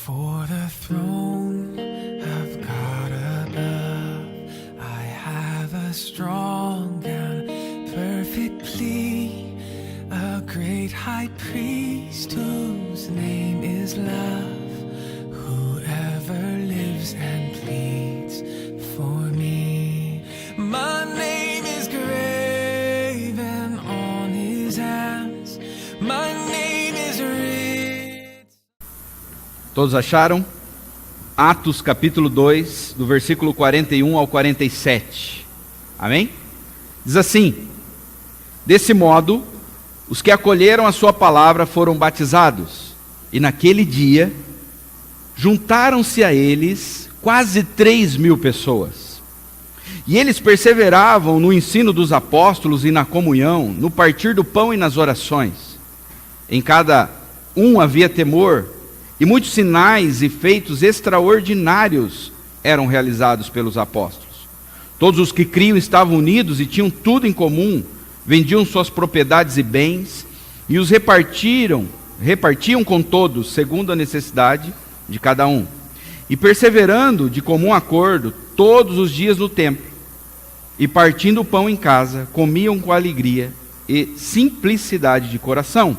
For the throne of God above, I have a strong and perfect plea, a great high priest whose name is love, whoever lives and pleads for me. My name is graven on his hands, my name is written. Todos acharam? Atos capítulo 2, do versículo 41 ao 47. Amém? Diz assim: desse modo, os que acolheram a sua palavra foram batizados, e naquele dia juntaram-se a eles quase 3.000 pessoas. E eles perseveravam no ensino dos apóstolos e na comunhão, no partir do pão e nas orações. Em cada um havia temor, e muitos sinais e feitos extraordinários eram realizados pelos apóstolos. Todos os que criam estavam unidos e tinham tudo em comum, vendiam suas propriedades e bens, e os repartiam com todos, segundo a necessidade de cada um. E perseverando de comum acordo, todos os dias no templo, e partindo o pão em casa, comiam com alegria e simplicidade de coração,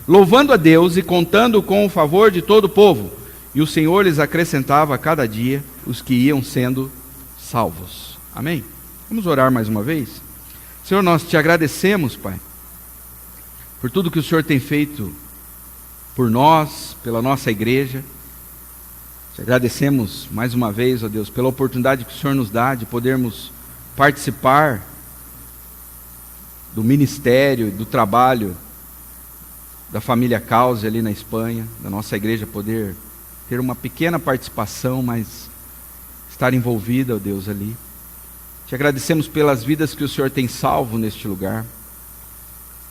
louvando a Deus e contando com o favor de todo o povo. E o Senhor lhes acrescentava a cada dia os que iam sendo salvos. Amém? Vamos orar mais uma vez? Senhor, nós te agradecemos, Pai, por tudo que o Senhor tem feito por nós, pela nossa igreja. Te agradecemos mais uma vez, ó Deus, pela oportunidade que o Senhor nos dá de podermos participar do ministério e do trabalho da família Cause ali na Espanha, da nossa igreja poder ter uma pequena participação, mas estar envolvida, ó Deus, ali. Te agradecemos pelas vidas que o Senhor tem salvo neste lugar,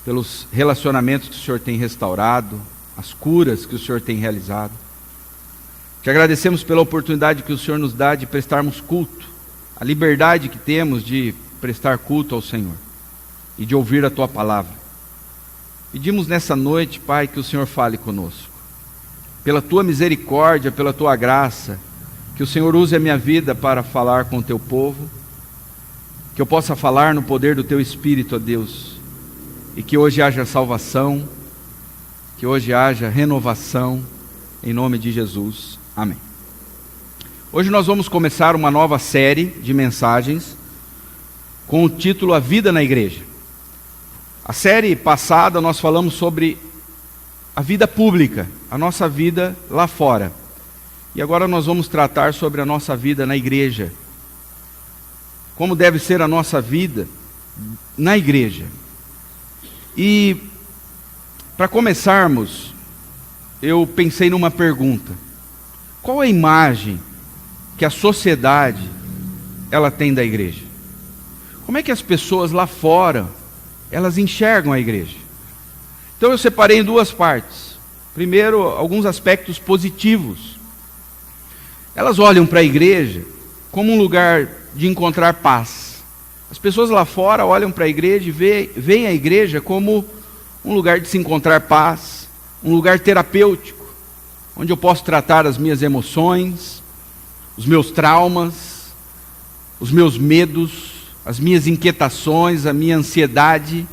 pelos relacionamentos que o Senhor tem restaurado, as curas que o Senhor tem realizado. Te agradecemos pela oportunidade que o Senhor nos dá de prestarmos culto, a liberdade que temos de prestar culto ao Senhor e de ouvir a Tua palavra. Pedimos nessa noite, Pai, que o Senhor fale conosco. Pela Tua misericórdia, pela Tua graça, que o Senhor use a minha vida para falar com o Teu povo, que eu possa falar no poder do Teu Espírito, ó Deus, e que hoje haja salvação, que hoje haja renovação, em nome de Jesus. Amém. Hoje nós vamos começar uma nova série de mensagens com o título A Vida na Igreja. A série passada nós falamos sobre a vida pública, a nossa vida lá fora. E agora nós vamos tratar sobre a nossa vida na igreja. Como deve ser a nossa vida na igreja. E para começarmos, eu pensei numa pergunta: qual a imagem que a sociedade ela tem da igreja? Como é que as pessoas lá fora elas enxergam a igreja? Então eu separei em duas partes. Primeiro, alguns aspectos positivos. Elas olham para a igreja como um lugar de encontrar paz. As pessoas lá fora olham para a igreja e veem a igreja como um lugar de se encontrar paz, um lugar terapêutico, onde eu posso tratar as minhas emoções, os meus traumas, os meus medos, as minhas inquietações, a minha ansiedade.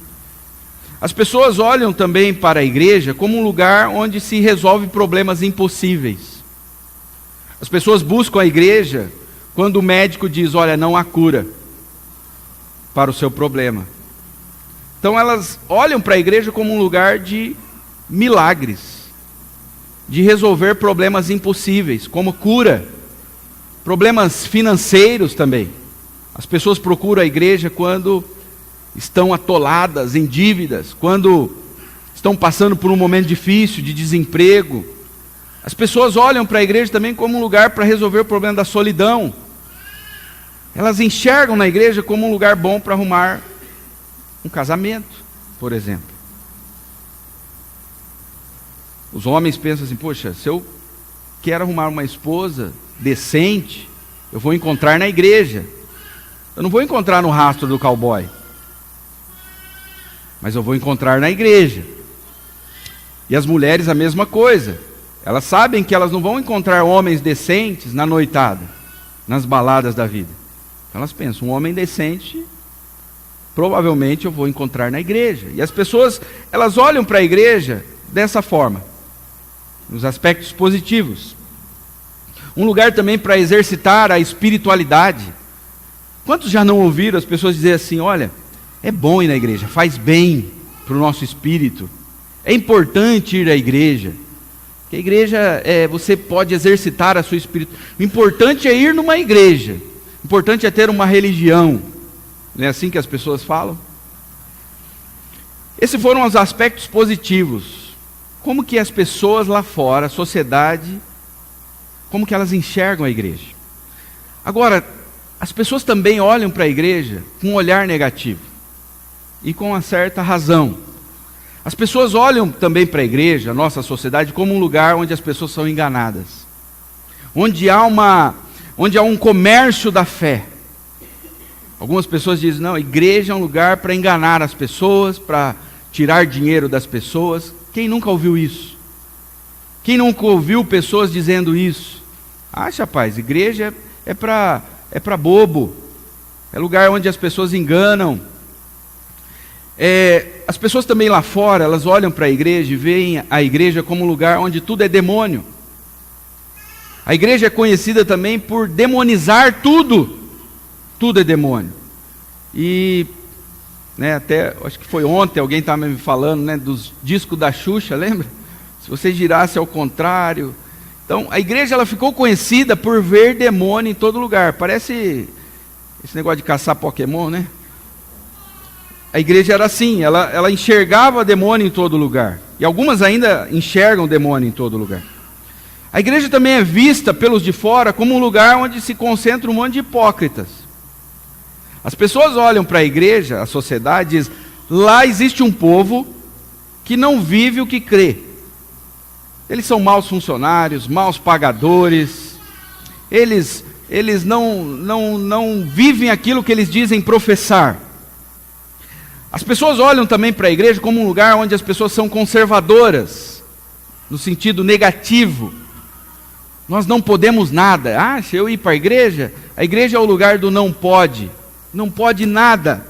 As pessoas olham também para a igreja como um lugar onde se resolve problemas impossíveis. As pessoas buscam a igreja quando o médico diz: olha, não há cura para o seu problema. Então elas olham para a igreja como um lugar de milagres, de resolver problemas impossíveis, como cura, problemas financeiros também. As pessoas procuram a igreja quando estão atoladas em dívidas, quando estão passando por um momento difícil de desemprego. As pessoas olham para a igreja também como um lugar para resolver o problema da solidão. Elas enxergam na igreja como um lugar bom para arrumar um casamento, por exemplo. Os homens pensam assim: poxa, se eu quero arrumar uma esposa decente, eu vou encontrar na igreja. Eu não vou encontrar no rastro do cowboy, mas eu vou encontrar na igreja. E as mulheres a mesma coisa. Elas sabem que elas não vão encontrar homens decentes na noitada, nas baladas da vida. Então elas pensam, um homem decente, provavelmente eu vou encontrar na igreja. E as pessoas, elas olham para a igreja dessa forma, nos aspectos positivos. Um lugar também para exercitar a espiritualidade. Quantos já não ouviram as pessoas dizer assim, olha, é bom ir na igreja, faz bem para o nosso espírito. É importante ir à igreja. Porque a igreja, você pode exercitar a sua espiritualidade. O importante é ir numa igreja. O importante é ter uma religião. Não é assim que as pessoas falam? Esses foram os aspectos positivos. Como que as pessoas lá fora, a sociedade, como que elas enxergam a igreja? Agora, as pessoas também olham para a igreja com um olhar negativo. E com uma certa razão. As pessoas olham também para a igreja, a nossa sociedade, como um lugar onde as pessoas são enganadas. Onde há um comércio da fé. Algumas pessoas dizem, não, a igreja é um lugar para enganar as pessoas, para tirar dinheiro das pessoas. Quem nunca ouviu isso? Quem nunca ouviu pessoas dizendo isso? Acha, rapaz, igreja é para bobo. É lugar onde as pessoas enganam. As pessoas também lá fora, elas olham para a igreja e veem a igreja como um lugar onde tudo é demônio. A igreja é conhecida também por demonizar tudo. Tudo é demônio. E, até, acho que foi ontem, alguém estava me falando, dos discos da Xuxa, lembra? Se você girasse ao contrário. Então, a igreja ela ficou conhecida por ver demônio em todo lugar. Parece esse negócio de caçar Pokémon, né? A igreja era assim, ela enxergava demônio em todo lugar. E algumas ainda enxergam demônio em todo lugar. A igreja também é vista pelos de fora como um lugar onde se concentra um monte de hipócritas. As pessoas olham para a igreja, a sociedade, e dizem, lá existe um povo que não vive o que crê. Eles são maus funcionários, maus pagadores. Eles não vivem aquilo que eles dizem professar. As pessoas olham também para a igreja como um lugar onde as pessoas são conservadoras, no sentido negativo. Nós não podemos nada. Se eu ir para a igreja é o lugar do não pode. Não pode nada.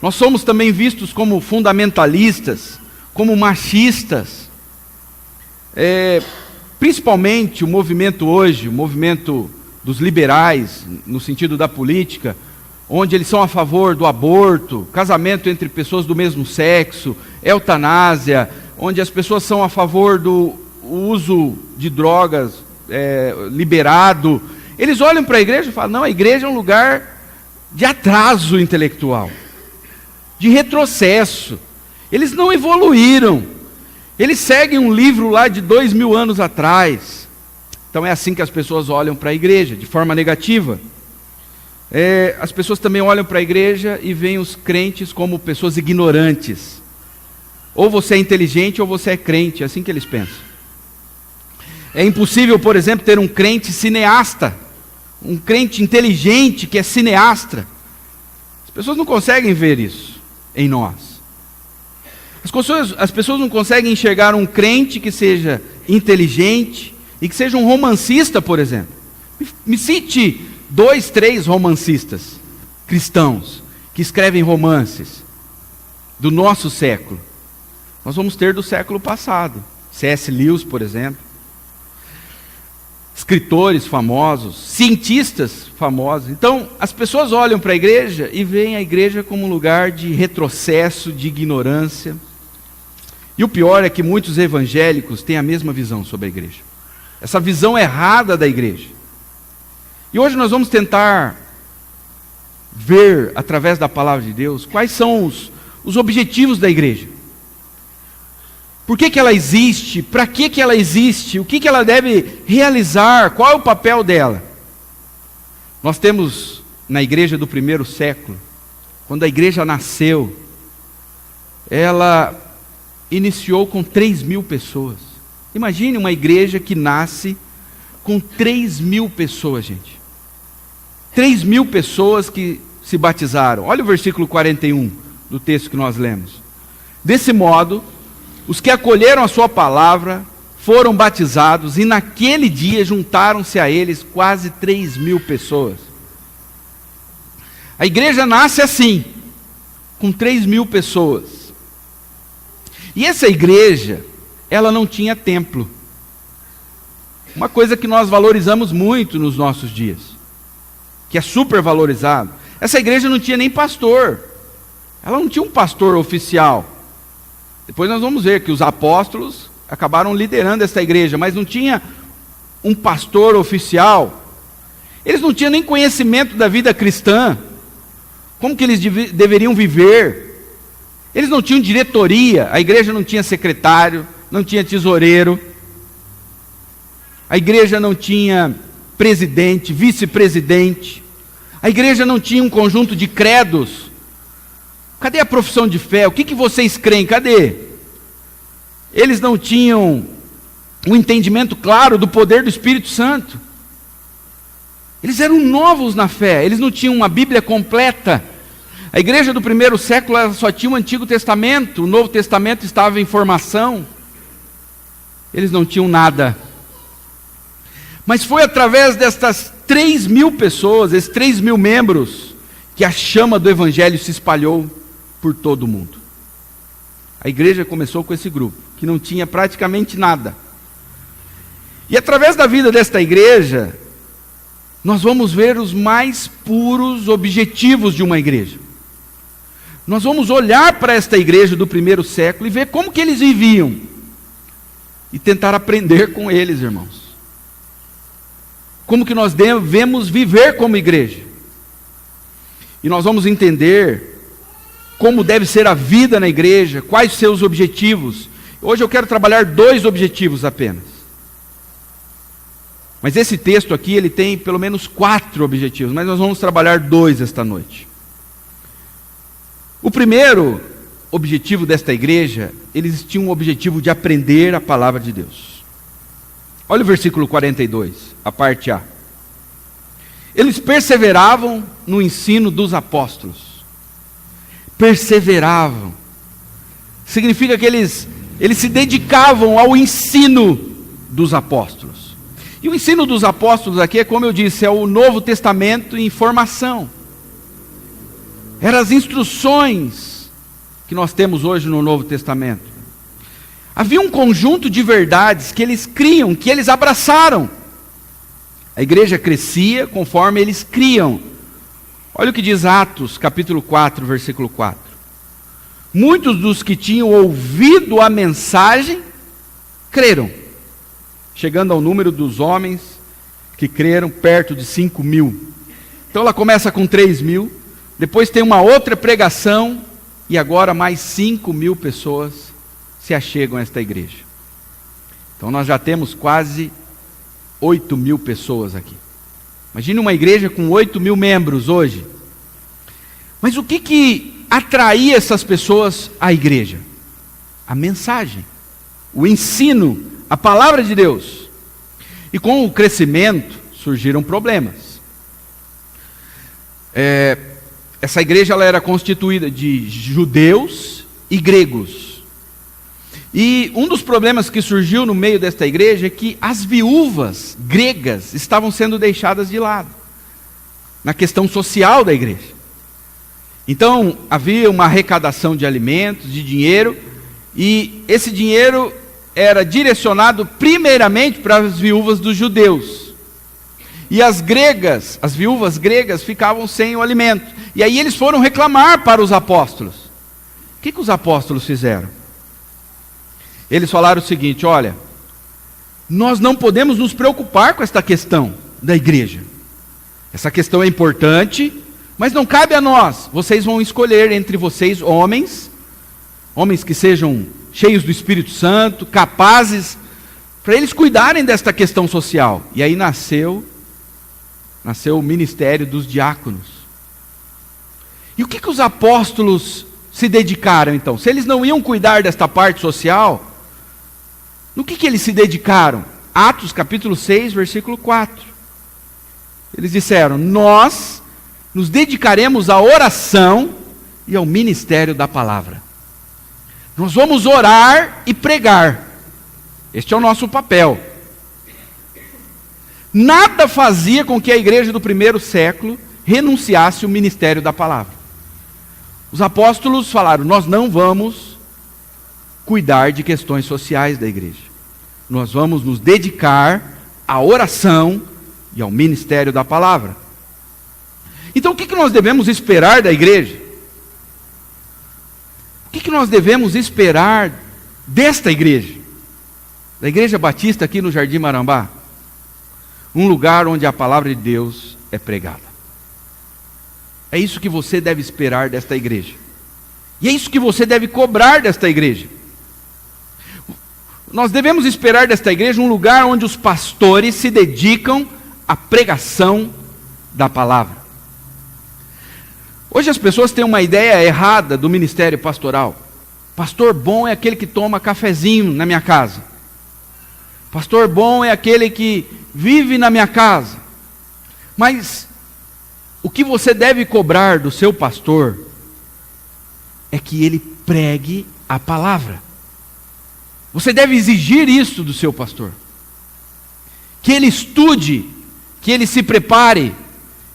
Nós somos também vistos como fundamentalistas, como machistas. Principalmente o movimento hoje, o movimento dos liberais, no sentido da política, onde eles são a favor do aborto, casamento entre pessoas do mesmo sexo, eutanásia, onde as pessoas são a favor do uso de drogas liberado. Eles olham para a igreja e falam, não, a igreja é um lugar de atraso intelectual, de retrocesso. Eles não evoluíram. Eles seguem um livro lá de 2000 anos atrás. Então é assim que as pessoas olham para a igreja, de forma negativa. As pessoas também olham para a igreja e veem os crentes como pessoas ignorantes. Ou você é inteligente ou você é crente, é assim que eles pensam. É impossível, por exemplo, ter um crente cineasta, um crente inteligente que é cineasta. As pessoas não conseguem ver isso em nós. As pessoas não conseguem enxergar um crente que seja inteligente e que seja um romancista, por exemplo. Me cite 2, 3 romancistas cristãos que escrevem romances do nosso século. Nós vamos ter do século passado. C.S. Lewis, por exemplo. Escritores famosos, cientistas famosos. Então, as pessoas olham para a igreja e veem a igreja como um lugar de retrocesso, de ignorância. E o pior é que muitos evangélicos têm a mesma visão sobre a igreja. Essa visão errada da igreja. E hoje nós vamos tentar ver, através da palavra de Deus, quais são os objetivos da igreja. Por que ela existe? Para que ela existe? O que ela deve realizar? Qual é o papel dela? Nós temos na igreja do primeiro século, quando a igreja nasceu, ela iniciou com 3.000 pessoas. Imagine uma igreja que nasce com 3.000 pessoas, gente. 3.000 pessoas que se batizaram. Olha o versículo 41 do texto que nós lemos. Desse modo, os que acolheram a sua palavra foram batizados e naquele dia juntaram-se a eles quase 3.000 pessoas. A igreja nasce assim, com 3.000 pessoas. E essa igreja, ela não tinha templo. Uma coisa que nós valorizamos muito nos nossos dias, que é super valorizado. Essa igreja não tinha nem pastor. Ela não tinha um pastor oficial. Depois nós vamos ver que os apóstolos acabaram liderando essa igreja, mas não tinha um pastor oficial. Eles não tinham nem conhecimento da vida cristã. Como que eles deveriam viver? Eles não tinham diretoria. A igreja não tinha secretário, não tinha tesoureiro. A igreja não tinha presidente, vice-presidente. A igreja não tinha um conjunto de credos. Cadê a profissão de fé? O que vocês creem? Cadê? Eles não tinham um entendimento claro do poder do Espírito Santo. Eles eram novos na fé, eles não tinham uma Bíblia completa. A igreja do primeiro século ela só tinha o Antigo Testamento, o Novo Testamento estava em formação. Eles não tinham nada. Mas foi através destas 3.000 pessoas, esses 3.000 membros, que a chama do Evangelho se espalhou por todo o mundo. A igreja começou com esse grupo, que não tinha praticamente nada. E através da vida desta igreja, nós vamos ver os mais puros objetivos de uma igreja. Nós vamos olhar para esta igreja do primeiro século e ver como que eles viviam. E tentar aprender com eles, irmãos. Como que nós devemos viver como igreja. E nós vamos entender como deve ser a vida na igreja, quais seus objetivos. Hoje eu quero trabalhar 2 objetivos apenas. Mas esse texto aqui, ele tem pelo menos 4 objetivos, mas nós vamos trabalhar 2 esta noite. O primeiro objetivo desta igreja, eles tinham o objetivo de aprender a palavra de Deus. Olha o versículo 42, a parte A. Eles perseveravam no ensino dos apóstolos. Perseveravam. Significa que eles se dedicavam ao ensino dos apóstolos. E o ensino dos apóstolos aqui é, como eu disse, é o Novo Testamento em formação. Eram as instruções que nós temos hoje no Novo Testamento. Havia um conjunto de verdades que eles criam, que eles abraçaram. A igreja crescia conforme eles criam. Olha o que diz Atos, capítulo 4, versículo 4. Muitos dos que tinham ouvido a mensagem, creram. Chegando ao número dos homens que creram, perto de 5.000. Então ela começa com 3.000, depois tem uma outra pregação, e agora mais 5.000 pessoas se achegam a esta igreja. Então nós já temos quase 8.000 pessoas aqui. Imagine uma igreja com 8.000 membros hoje. Mas o que atraía essas pessoas à igreja? A mensagem, o ensino, a palavra de Deus. E com o crescimento surgiram problemas. Essa igreja ela era constituída de judeus e gregos. E um dos problemas que surgiu no meio desta igreja é que as viúvas gregas estavam sendo deixadas de lado, na questão social da igreja. Então, havia uma arrecadação de alimentos, de dinheiro, e esse dinheiro era direcionado primeiramente para as viúvas dos judeus. E as viúvas gregas ficavam sem o alimento. E aí eles foram reclamar para os apóstolos. O que os apóstolos fizeram? Eles falaram o seguinte: olha, nós não podemos nos preocupar com esta questão da igreja. Essa questão é importante, mas não cabe a nós. Vocês vão escolher entre vocês homens que sejam cheios do Espírito Santo, capazes, para eles cuidarem desta questão social. E aí nasceu o ministério dos diáconos. E o que os apóstolos se dedicaram então? Se eles não iam cuidar desta parte social, no que eles se dedicaram? Atos capítulo 6, versículo 4. Eles disseram: nós nos dedicaremos à oração e ao ministério da palavra. Nós vamos orar e pregar. Este é o nosso papel. Nada fazia com que a igreja do primeiro século renunciasse ao ministério da palavra. Os apóstolos falaram: nós não vamos cuidar de questões sociais da igreja. Nós vamos nos dedicar à oração e ao ministério da palavra. Então o que nós devemos esperar da igreja? O que nós devemos esperar desta igreja? Da Igreja Batista aqui no Jardim Marambá? Um lugar onde a palavra de Deus é pregada. É isso que você deve esperar desta igreja. E é isso que você deve cobrar desta igreja. Nós devemos esperar desta igreja um lugar onde os pastores se dedicam à pregação da palavra. Hoje as pessoas têm uma ideia errada do ministério pastoral. Pastor bom é aquele que toma cafezinho na minha casa. Pastor bom é aquele que vive na minha casa. Mas o que você deve cobrar do seu pastor é que ele pregue a palavra. Você deve exigir isso do seu pastor. Que ele estude, que ele se prepare,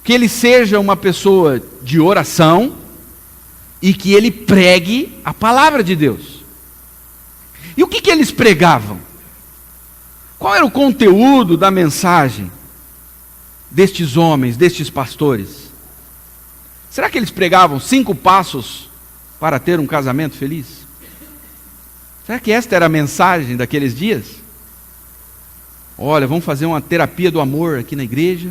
que ele seja uma pessoa de oração e que ele pregue a palavra de Deus. E o que eles pregavam? Qual era o conteúdo da mensagem destes homens, destes pastores? Será que eles pregavam 5 passos para ter um casamento feliz? Será que esta era a mensagem daqueles dias? Olha, vamos fazer uma terapia do amor aqui na igreja.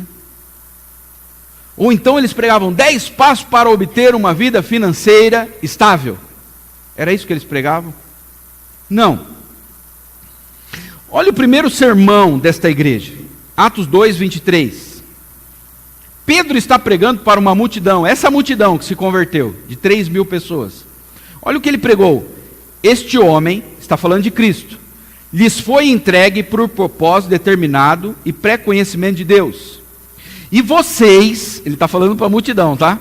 Ou então eles pregavam 10 passos para obter uma vida financeira estável. Era isso que eles pregavam? Não. Olha o primeiro sermão desta igreja, Atos 2, 23. Pedro está pregando para uma multidão, essa multidão que se converteu, de 3.000 pessoas. Olha o que ele pregou. Este homem, está falando de Cristo, lhes foi entregue por propósito determinado e pré-conhecimento de Deus. E vocês, ele está falando para a multidão, tá?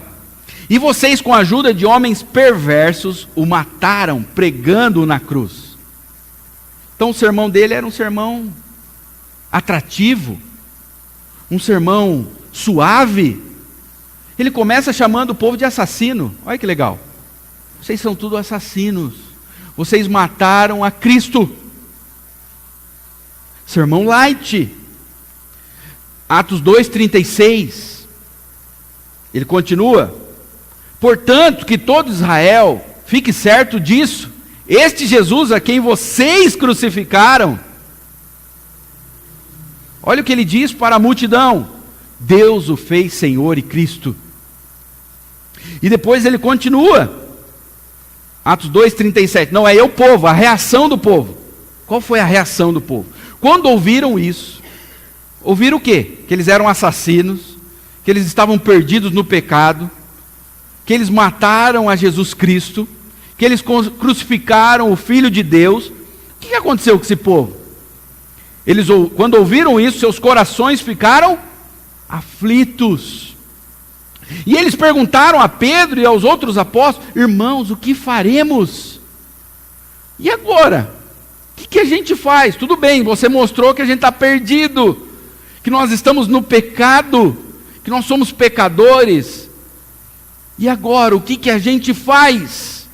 E vocês, com a ajuda de homens perversos, o mataram pregando-o na cruz. Então o sermão dele era um sermão atrativo, um sermão suave. Ele começa chamando o povo de assassino. Olha que legal. Vocês são tudo assassinos. Vocês mataram a Cristo. Sermão light. Atos 2:36. Ele continua: portanto, que todo Israel fique certo disso. Este Jesus a quem vocês crucificaram. Olha o que ele diz para a multidão: Deus o fez Senhor e Cristo. E depois ele continua, Atos 2:37. Não, é o povo, a reação do povo. Qual foi a reação do povo? Quando ouviram isso, ouviram o quê? Que eles eram assassinos, que eles estavam perdidos no pecado, que eles mataram a Jesus Cristo, que eles crucificaram o Filho de Deus. O que aconteceu com esse povo? Eles, quando ouviram isso, seus corações ficaram aflitos. E eles perguntaram a Pedro e aos outros apóstolos: irmãos, o que faremos? E agora? O que a gente faz? Tudo bem, você mostrou que a gente está perdido, que nós estamos no pecado, que nós somos pecadores. E agora, o que a gente faz?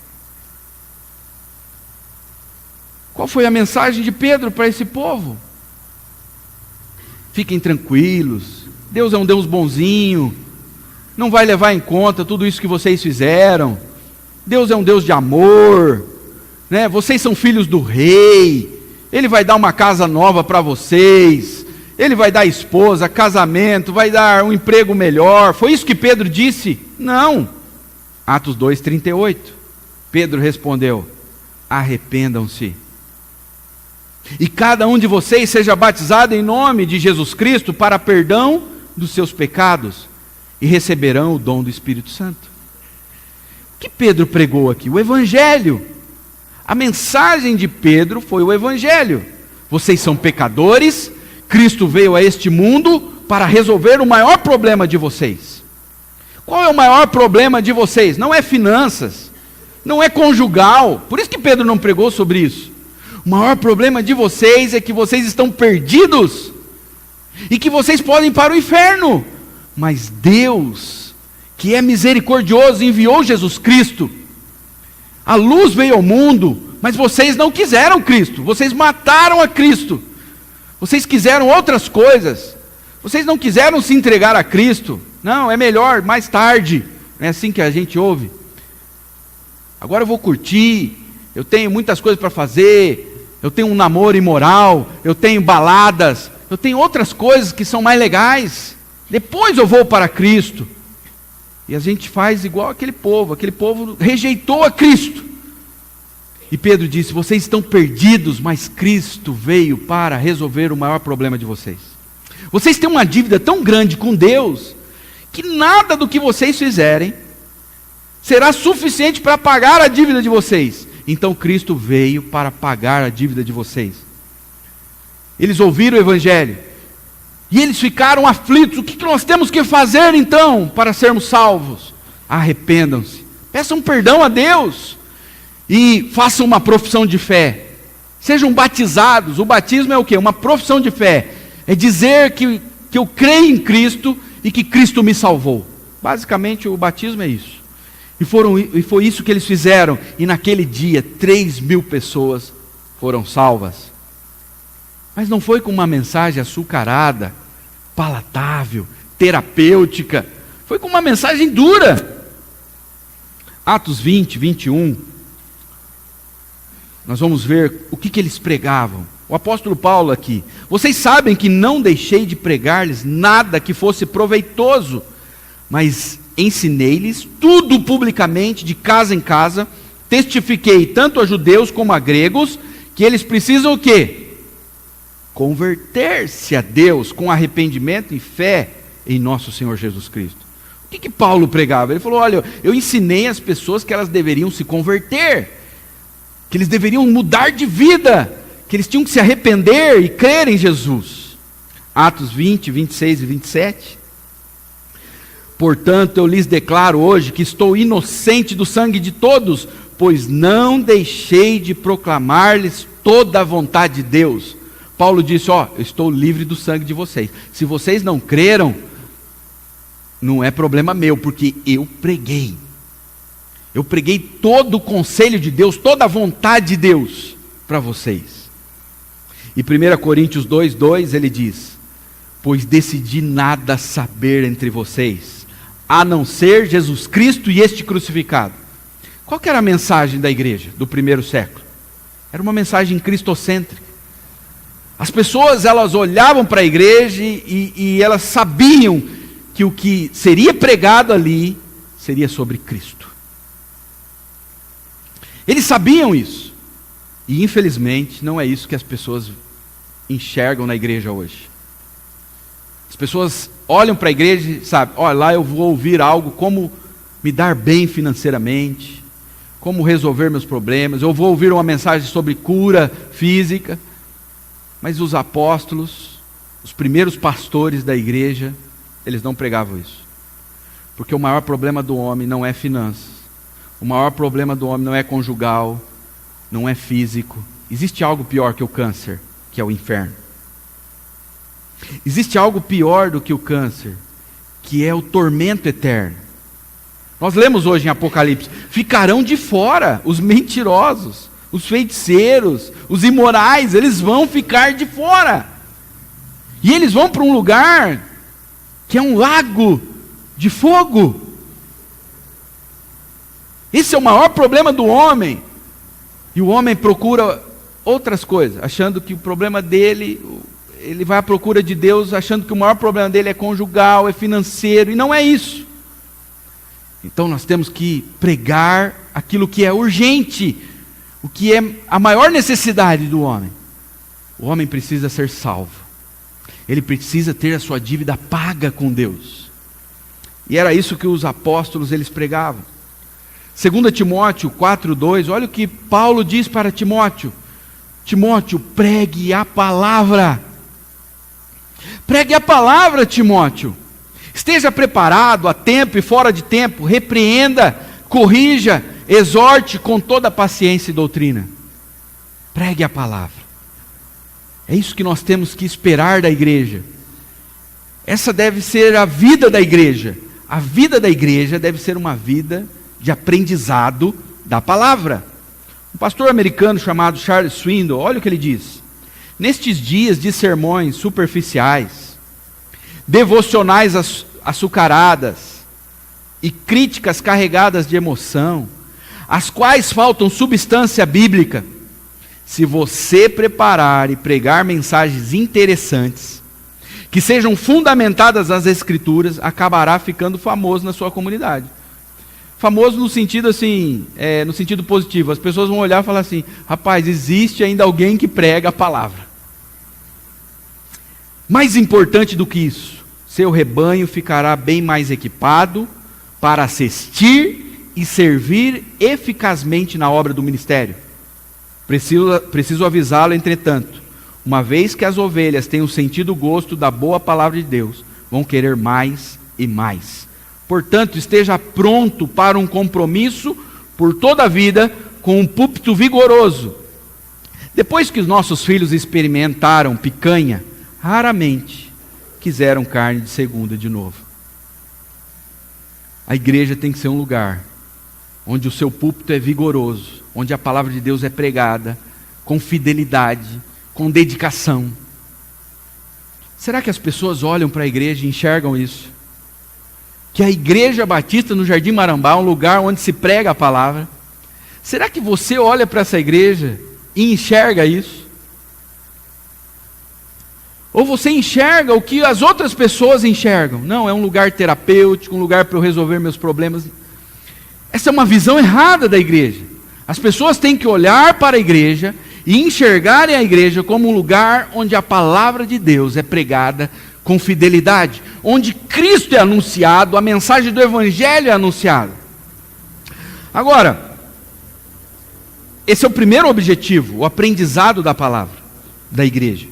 Qual foi a mensagem de Pedro para esse povo? Fiquem tranquilos, Deus é um Deus bonzinho, não vai levar em conta tudo isso que vocês fizeram. Deus é um Deus de amor, né? Vocês são filhos do rei, Ele vai dar uma casa nova para vocês, Ele vai dar esposa, casamento, vai dar um emprego melhor. Foi isso que Pedro disse? Não. Atos 2:38. Pedro respondeu: arrependam-se, e cada um de vocês seja batizado em nome de Jesus Cristo para perdão dos seus pecados, e receberão o dom do Espírito Santo. O que Pedro pregou aqui? O Evangelho. A mensagem de Pedro foi o Evangelho. Vocês são pecadores, Cristo veio a este mundo para resolver o maior problema de vocês. Qual é o maior problema de vocês? Não é finanças, não é conjugal, por isso que Pedro não pregou sobre isso. O maior problema de vocês é que vocês estão perdidos e que vocês podem ir para o inferno. Mas Deus, que é misericordioso, enviou Jesus Cristo. A luz veio ao mundo, mas vocês não quiseram Cristo. Vocês mataram a Cristo. Vocês quiseram outras coisas. Vocês não quiseram se entregar a Cristo. Não, é melhor mais tarde. Não é assim que a gente ouve. Agora eu vou curtir. Eu tenho muitas coisas para fazer. Eu tenho um namoro imoral. Eu tenho baladas. Eu tenho outras coisas que são mais legais. Depois eu vou para Cristo. E a gente faz igual aquele povo. Aquele povo rejeitou a Cristo. E Pedro disse: vocês estão perdidos, mas Cristo veio para resolver o maior problema de vocês. Vocês têm uma dívida tão grande com Deus, que nada do que vocês fizerem será suficiente para pagar a dívida de vocês. Então Cristo veio para pagar a dívida de vocês. Eles ouviram o Evangelho, e eles ficaram aflitos. O que nós temos que fazer então para sermos salvos? Arrependam-se, peçam perdão a Deus, e façam uma profissão de fé. Sejam batizados. O batismo é o quê? Uma profissão de fé. É dizer que eu creio em Cristo e que Cristo me salvou. Basicamente o batismo é isso. E foi isso que eles fizeram. E naquele dia 3.000 pessoas foram salvas. Mas não foi com uma mensagem açucarada, palatável, terapêutica. Foi com uma mensagem dura. Atos 20, 21. Nós vamos ver o que eles pregavam. O apóstolo Paulo aqui: vocês sabem que não deixei de pregar-lhes nada que fosse proveitoso, mas ensinei-lhes tudo publicamente, de casa em casa. Testifiquei tanto a judeus como a gregos que eles precisam o quê? Converter-se a Deus com arrependimento e fé em nosso Senhor Jesus Cristo. O que Paulo pregava? Ele falou: olha, eu ensinei as pessoas que elas deveriam se converter, que eles deveriam mudar de vida, que eles tinham que se arrepender e crer em Jesus. Atos 20, 26 e 27. Portanto, eu lhes declaro hoje que estou inocente do sangue de todos, pois não deixei de proclamar-lhes toda a vontade de Deus. Paulo disse: eu estou livre do sangue de vocês. Se vocês não creram, não é problema meu, porque eu preguei. Eu preguei todo o conselho de Deus, toda a vontade de Deus para vocês. E 1 Coríntios 2:2 ele diz: pois decidi nada saber entre vocês, a não ser Jesus Cristo e este crucificado. Qual que era a mensagem da igreja do primeiro século? Era uma mensagem cristocêntrica. As pessoas, elas olhavam para a igreja e elas sabiam que o que seria pregado ali seria sobre Cristo. Eles sabiam isso. E infelizmente não é isso que as pessoas enxergam na igreja hoje. As pessoas olham para a igreja e sabem: olha, lá eu vou ouvir algo como me dar bem financeiramente, como resolver meus problemas. Eu vou ouvir uma mensagem sobre cura física. Mas os apóstolos, os primeiros pastores da igreja, eles não pregavam isso. Porque o maior problema do homem não é finanças. O maior problema do homem não é conjugal, não é físico. Existe algo pior que o câncer, que é o inferno. Existe algo pior do que o câncer, que é o tormento eterno. Nós lemos hoje em Apocalipse: ficarão de fora os mentirosos, os feiticeiros, os imorais, eles vão ficar de fora. E eles vão para um lugar que é um lago de fogo. Esse é o maior problema do homem. E o homem procura outras coisas, achando que o problema dele, ele vai à procura de Deus, achando que o maior problema dele é conjugal, é financeiro, e não é isso. Então nós temos que pregar aquilo que é urgente, o que é a maior necessidade do homem. O homem precisa ser salvo. Ele precisa ter a sua dívida paga com Deus. E era isso que os apóstolos eles pregavam. 2 Timóteo 4:2, olha o que Paulo diz para Timóteo: Timóteo, pregue a palavra. Pregue a palavra, Timóteo. Esteja preparado a tempo e fora de tempo, repreenda, corrija, exorte com toda paciência e doutrina. Pregue a palavra. É isso que nós temos que esperar da igreja. Essa deve ser a vida da igreja. A vida da igreja deve ser uma vida de aprendizado da palavra. Um pastor americano chamado Charles Swindoll, olha o que ele diz. Nestes dias de sermões superficiais, devocionais açucaradas e críticas carregadas de emoção, às quais faltam substância bíblica, se você preparar e pregar mensagens interessantes, que sejam fundamentadas nas Escrituras, acabará ficando famoso na sua comunidade. Famoso no sentido assim, no sentido positivo. As pessoas vão olhar e falar assim: rapaz, existe ainda alguém que prega a palavra. Mais importante do que isso, seu rebanho ficará bem mais equipado para assistir e servir eficazmente na obra do ministério. Preciso avisá-lo, entretanto, uma vez que as ovelhas tenham sentido o gosto da boa palavra de Deus, vão querer mais e mais. Portanto, esteja pronto para um compromisso por toda a vida com um púlpito vigoroso. Depois que os nossos filhos experimentaram picanha, raramente quiseram carne de segunda de novo. A igreja tem que ser um lugar onde o seu púlpito é vigoroso, onde a palavra de Deus é pregada com fidelidade, com dedicação. Será que as pessoas olham para a igreja e enxergam isso? Que a Igreja Batista no Jardim Marambá é um lugar onde se prega a palavra? Será que você olha para essa igreja e enxerga isso? Ou você enxerga o que as outras pessoas enxergam? Não, é um lugar terapêutico, um lugar para eu resolver meus problemas. Essa é uma visão errada da igreja. As pessoas têm que olhar para a igreja e enxergarem a igreja como um lugar onde a palavra de Deus é pregada com fidelidade, onde Cristo é anunciado, a mensagem do Evangelho é anunciada. Agora, esse é o primeiro objetivo, o aprendizado da palavra da igreja.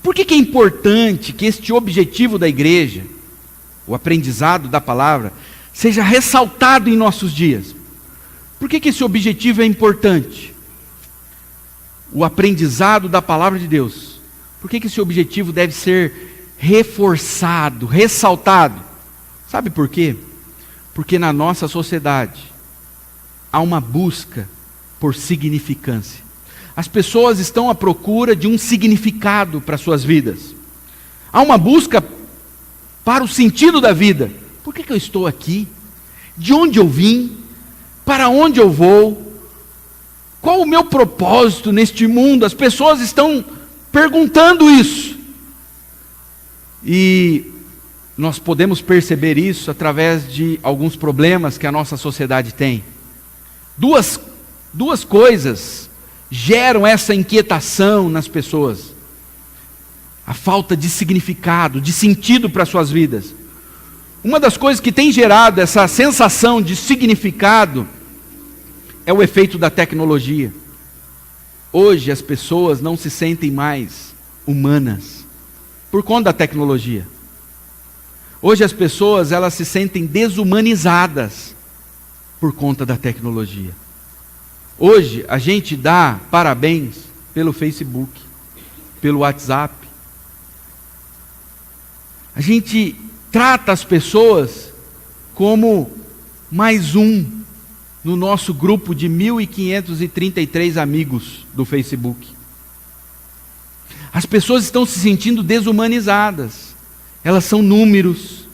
Por que é importante que este objetivo da igreja, o aprendizado da palavra, seja ressaltado em nossos dias? Por que esse objetivo é importante? O aprendizado da palavra de Deus. Por que esse objetivo deve ser reforçado, ressaltado? Sabe por quê? Porque na nossa sociedade há uma busca por significância. As pessoas estão à procura de um significado para suas vidas. Há uma busca para o sentido da vida. Por que eu estou aqui? De onde eu vim? Para onde eu vou? Qual o meu propósito neste mundo? As pessoas estão perguntando isso. E nós podemos perceber isso através de alguns problemas que a nossa sociedade tem. Duas coisas geram essa inquietação nas pessoas: a falta de significado, de sentido para suas vidas. Uma das coisas que tem gerado essa sensação de significado é o efeito da tecnologia. Hoje as pessoas não se sentem mais humanas por conta da tecnologia. Hoje as pessoas, elas se sentem desumanizadas por conta da tecnologia. Hoje a gente dá parabéns pelo Facebook, pelo WhatsApp. A gente trata as pessoas como mais um no nosso grupo de 1.533 amigos do Facebook. As pessoas estão se sentindo desumanizadas. Elas são números.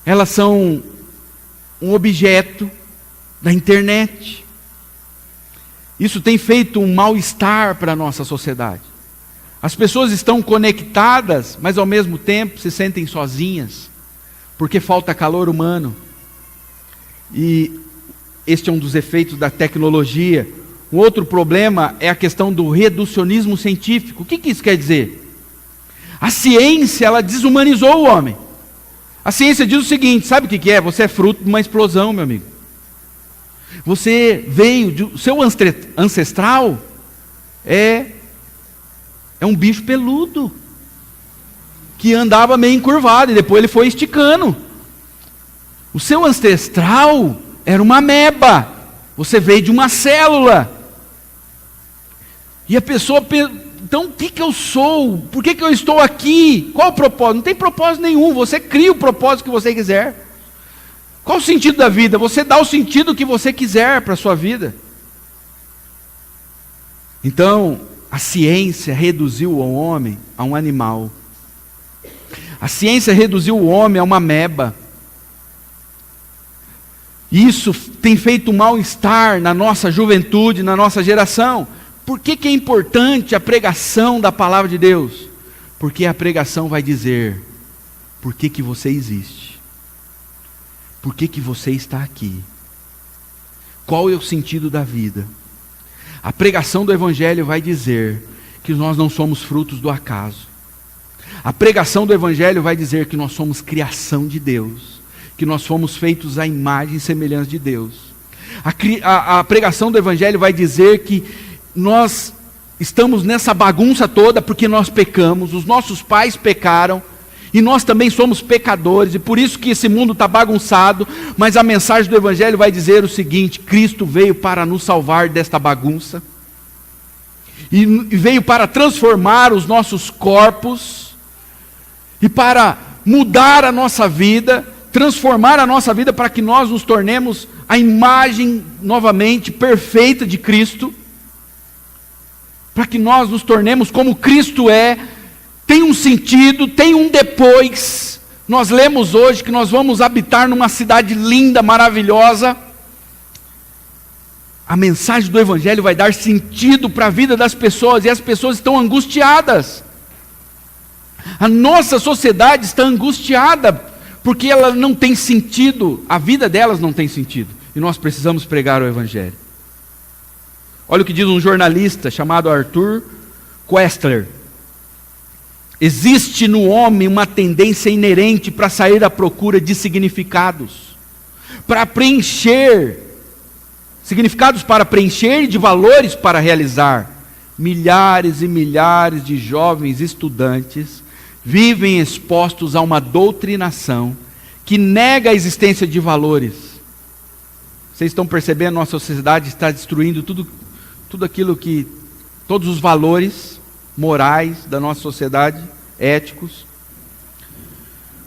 Elas são um objeto da internet. Isso tem feito um mal-estar para a nossa sociedade. As pessoas estão conectadas, mas ao mesmo tempo se sentem sozinhas, porque falta calor humano. E este é um dos efeitos da tecnologia. Um outro problema é a questão do reducionismo científico. O que isso quer dizer? A ciência, ela desumanizou o homem. A ciência diz o seguinte: sabe o que é? Você é fruto de uma explosão, meu amigo. Você veio, o seu ancestral é um bicho peludo, que andava meio encurvado, e depois ele foi esticando. O seu ancestral era uma ameba, você veio de uma célula. E a pessoa pensa, então o que eu sou? Por que eu estou aqui? Qual o propósito? Não tem propósito nenhum, você cria o propósito que você quiser. Qual o sentido da vida? Você dá o sentido que você quiser para a sua vida. Então, a ciência reduziu o homem a um animal. A ciência reduziu o homem a uma ameba. Isso tem feito mal-estar na nossa juventude, na nossa geração. Por que é importante a pregação da palavra de Deus? Porque a pregação vai dizer por que você existe. Por que você está aqui? Qual é o sentido da vida? A pregação do Evangelho vai dizer que nós não somos frutos do acaso. A pregação do Evangelho vai dizer que nós somos criação de Deus, que nós fomos feitos à imagem e semelhança de Deus. A pregação do Evangelho vai dizer que nós estamos nessa bagunça toda porque nós pecamos, os nossos pais pecaram, e nós também somos pecadores, e por isso que esse mundo está bagunçado, mas a mensagem do Evangelho vai dizer o seguinte: Cristo veio para nos salvar desta bagunça, e veio para transformar os nossos corpos, e para mudar a nossa vida, transformar a nossa vida para que nós nos tornemos a imagem novamente perfeita de Cristo, para que nós nos tornemos como Cristo é. Tem um sentido, tem um depois. Nós lemos hoje que nós vamos habitar numa cidade linda, maravilhosa. A mensagem do Evangelho vai dar sentido para a vida das pessoas, e as pessoas estão angustiadas. A nossa sociedade está angustiada, porque ela não tem sentido, a vida delas não tem sentido, e nós precisamos pregar o Evangelho. Olha o que diz um jornalista chamado Arthur Koestler. Existe no homem uma tendência inerente para sair à procura de significados, para preencher, significados para preencher e de valores para realizar. Milhares e milhares de jovens estudantes vivem expostos a uma doutrinação que nega a existência de valores. Vocês estão percebendo, nossa sociedade está destruindo tudo aquilo que, todos os valores morais da nossa sociedade, éticos.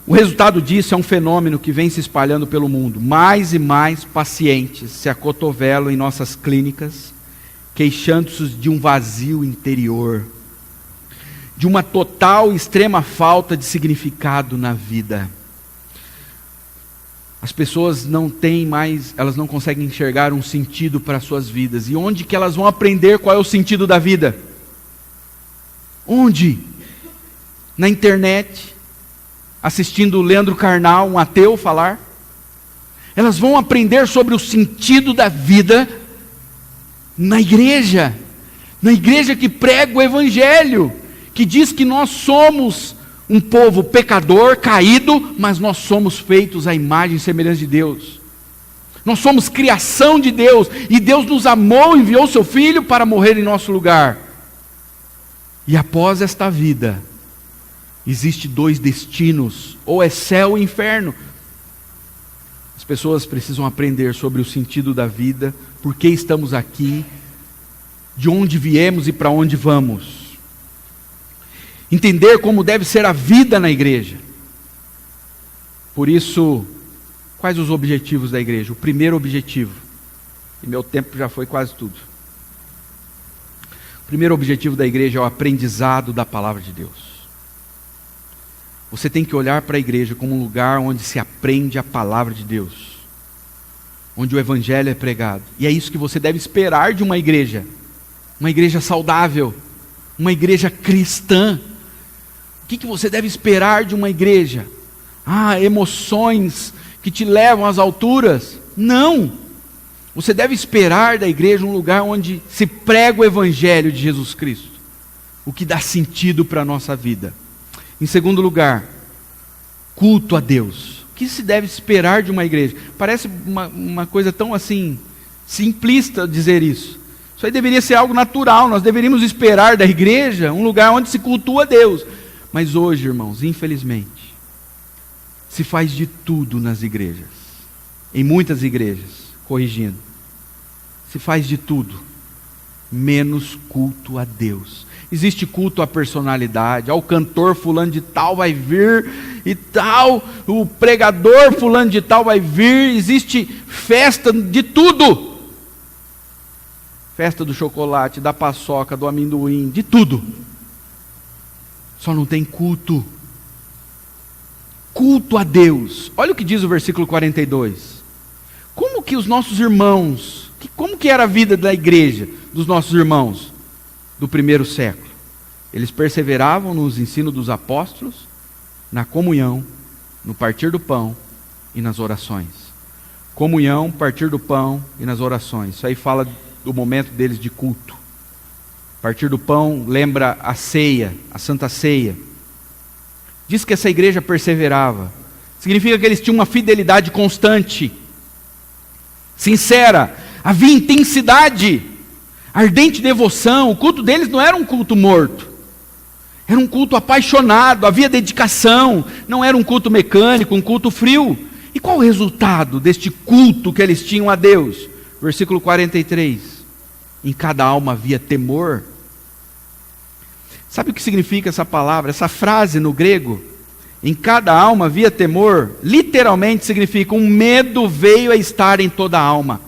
O resultado disso é um fenômeno que vem se espalhando pelo mundo. Mais e mais pacientes se acotovelam em nossas clínicas, queixando-se de um vazio interior, de uma total e extrema falta de significado na vida. As pessoas não têm mais, elas não conseguem enxergar um sentido para as suas vidas. E onde que elas vão aprender qual é o sentido da vida? Onde? Na internet, assistindo o Leandro Carnal, um ateu, falar. Elas vão aprender sobre o sentido da vida na igreja que prega o Evangelho, que diz que nós somos um povo pecador, caído, mas nós somos feitos à imagem e semelhança de Deus. Nós somos criação de Deus, e Deus nos amou e enviou seu Filho para morrer em nosso lugar. E após esta vida, existe dois destinos, ou é céu ou inferno. As pessoas precisam aprender sobre o sentido da vida, por que estamos aqui, de onde viemos e para onde vamos. Entender como deve ser a vida na igreja. Por isso, quais os objetivos da igreja? O primeiro objetivo, e meu tempo já foi quase tudo. O primeiro objetivo da igreja é o aprendizado da palavra de Deus. Você tem que olhar para a igreja como um lugar onde se aprende a palavra de Deus, onde o Evangelho é pregado. E é isso que você deve esperar de uma igreja saudável, uma igreja cristã. O que você deve esperar de uma igreja? Emoções que te levam às alturas? Não! Você deve esperar da igreja um lugar onde se prega o Evangelho de Jesus Cristo, o que dá sentido para a nossa vida. Em segundo lugar, culto a Deus. O que se deve esperar de uma igreja? Parece uma coisa tão assim, simplista dizer isso. Isso aí deveria ser algo natural. Nós deveríamos esperar da igreja um lugar onde se cultua a Deus. Mas hoje, irmãos, infelizmente, se faz de tudo nas igrejas. Em muitas igrejas, corrigindo, se faz de tudo. menos culto a Deus. Existe culto à personalidade, ao cantor fulano de tal vai vir e tal, o pregador fulano de tal vai vir, existe festa de tudo. Festa do chocolate, da paçoca, do amendoim, de tudo. Só não tem culto. Culto a Deus. Olha o que diz o versículo 42. Como que os nossos irmãos, como que era a vida da igreja, dos nossos irmãos do primeiro século? Eles perseveravam nos ensinos dos apóstolos, na comunhão, no partir do pão e nas orações. Comunhão, partir do pão e nas orações. Isso aí fala do momento deles de culto. Partir do pão lembra a ceia, a Santa Ceia. Diz que essa igreja perseverava. Significa que eles tinham uma fidelidade constante, sincera. Havia intensidade, ardente devoção. O culto deles não era um culto morto. Era um culto apaixonado, havia dedicação. Não era um culto mecânico, um culto frio. E qual o resultado deste culto que eles tinham a Deus? Versículo 43. Em cada alma havia temor. Sabe o que significa essa palavra, essa frase no grego? Em cada alma havia temor. Literalmente significa um medo veio a estar em toda a alma.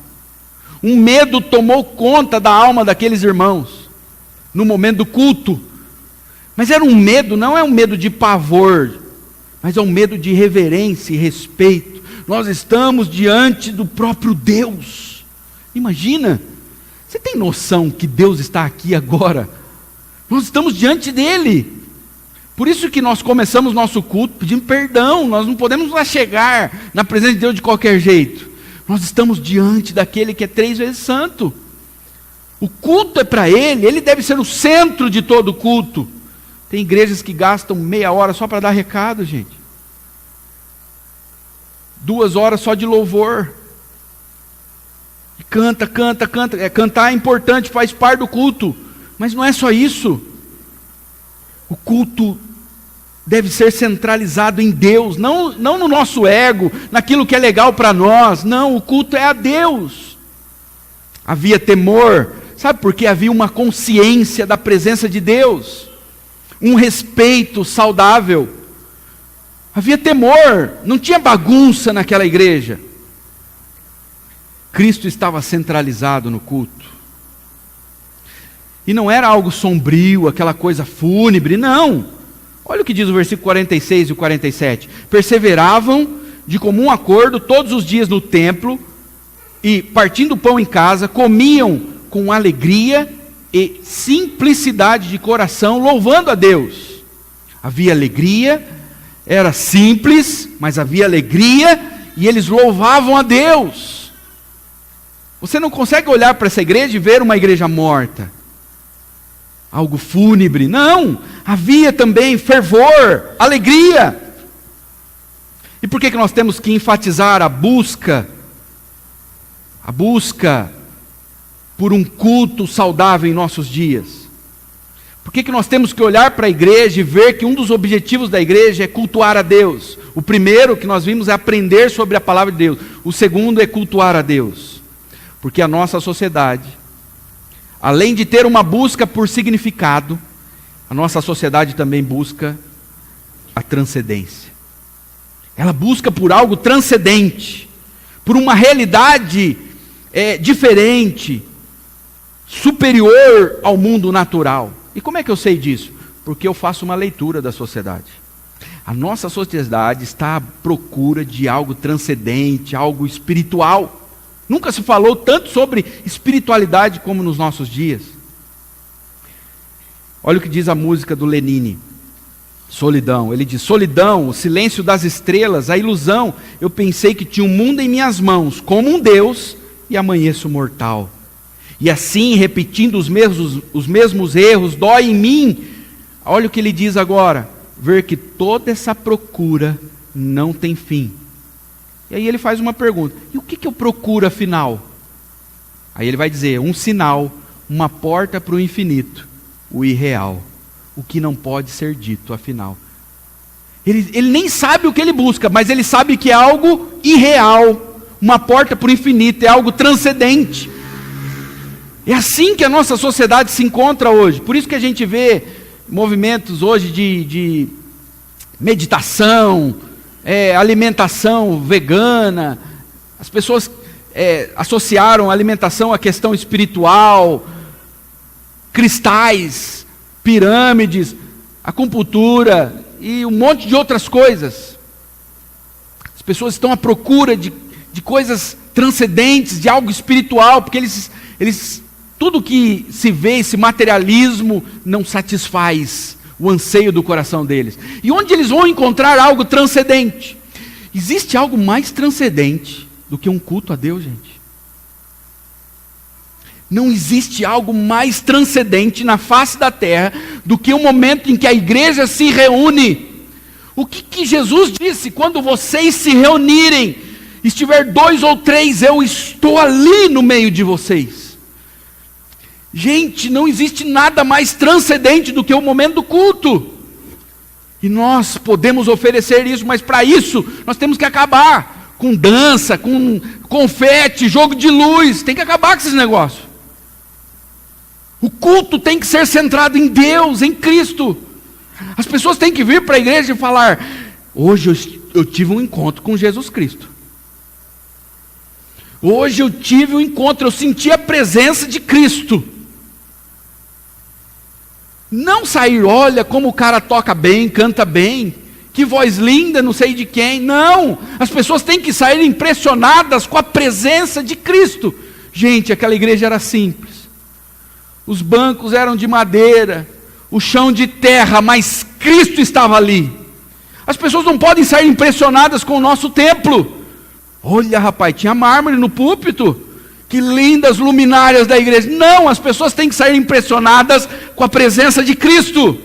Um medo tomou conta da alma daqueles irmãos no momento do culto. Mas era um medo, não é um medo de pavor, mas é um medo de reverência e respeito. Nós estamos diante do próprio Deus. Imagina, você tem noção que Deus está aqui agora? Nós estamos diante dele. Por isso que nós começamos nosso culto pedindo perdão. Nós não podemos lá chegar na presença de Deus de qualquer jeito. Nós estamos diante daquele que é 3 vezes santo. O culto é para ele, ele deve ser o centro de todo o culto. Tem igrejas que gastam meia hora só para dar recado, gente. 2 horas só de louvor. Canta. Cantar é importante, faz parte do culto. Mas não é só isso. O culto deve ser centralizado em Deus, não no nosso ego, naquilo que é legal para nós. Não, o culto é a Deus. Havia temor, sabe por quê? Havia uma consciência da presença de Deus, um respeito saudável. Havia temor, não tinha bagunça naquela igreja. Cristo estava centralizado no culto. E não era algo sombrio, aquela coisa fúnebre, não. Olha o que diz o versículo 46 e o 47. Perseveravam de comum acordo todos os dias no templo, e partindo o pão em casa, comiam com alegria e simplicidade de coração, louvando a Deus. Havia alegria, era simples, mas havia alegria, e eles louvavam a Deus. Você não consegue olhar para essa igreja e ver uma igreja morta, algo fúnebre. Não, havia também fervor, alegria. E por que nós temos que enfatizar a busca por um culto saudável em nossos dias? Por que nós temos que olhar para a igreja e ver que um dos objetivos da igreja é cultuar a Deus? O primeiro que nós vimos é aprender sobre a palavra de Deus. O segundo é cultuar a Deus. Porque a nossa sociedade, além de ter uma busca por significado, a nossa sociedade também busca a transcendência. Ela busca por algo transcendente, por uma realidade diferente, superior ao mundo natural. E como é que eu sei disso? Porque eu faço uma leitura da sociedade. A nossa sociedade está à procura de algo transcendente, algo espiritual. Nunca se falou tanto sobre espiritualidade como nos nossos dias. Olha o que diz a música do Lenine, Solidão. Ele diz: solidão, o silêncio das estrelas, a ilusão. Eu pensei que tinha um mundo em minhas mãos, como um Deus, e amanheço mortal. E assim, repetindo os mesmos erros, dói em mim. Olha o que ele diz agora: ver que toda essa procura não tem fim. E aí ele faz uma pergunta: e o que eu procuro afinal? Aí ele vai dizer: um sinal, uma porta para o infinito, o irreal, o que não pode ser dito afinal. Ele nem sabe o que ele busca, mas ele sabe que é algo irreal, uma porta para o infinito, é algo transcendente. É assim que a nossa sociedade se encontra hoje. Por isso que a gente vê movimentos hoje de meditação, alimentação vegana. As pessoas associaram a alimentação à questão espiritual, cristais, pirâmides, acupuntura e um monte de outras coisas. As pessoas estão à procura de coisas transcendentes, de algo espiritual, porque eles tudo que se vê, esse materialismo, não satisfaz o anseio do coração deles. E onde eles vão encontrar algo transcendente? Existe algo mais transcendente do que um culto a Deus, gente? Não existe algo mais transcendente na face da terra do que o momento em que a igreja se reúne. O que Jesus disse? Quando vocês se reunirem, estiver 2 ou 3, eu estou ali no meio de vocês. Gente, não existe nada mais transcendente do que o momento do culto. E nós podemos oferecer isso, mas para isso nós temos que acabar com dança, com confete, jogo de luz. Tem que acabar com esses negócios. O culto tem que ser centrado em Deus, em Cristo. As pessoas têm que vir para a igreja e falar: hoje eu tive um encontro com Jesus Cristo. Hoje eu tive um encontro, eu senti a presença de Cristo. Não sair, olha como o cara toca bem, canta bem, que voz linda, não sei de quem. Não, as pessoas têm que sair impressionadas com a presença de Cristo. Gente, aquela igreja era simples. Os bancos eram de madeira, o chão de terra, mas Cristo estava ali. As pessoas não podem sair impressionadas com o nosso templo. Olha, rapaz, tinha mármore no púlpito. Que lindas luminárias da igreja. Não, as pessoas têm que sair impressionadas com a presença de Cristo.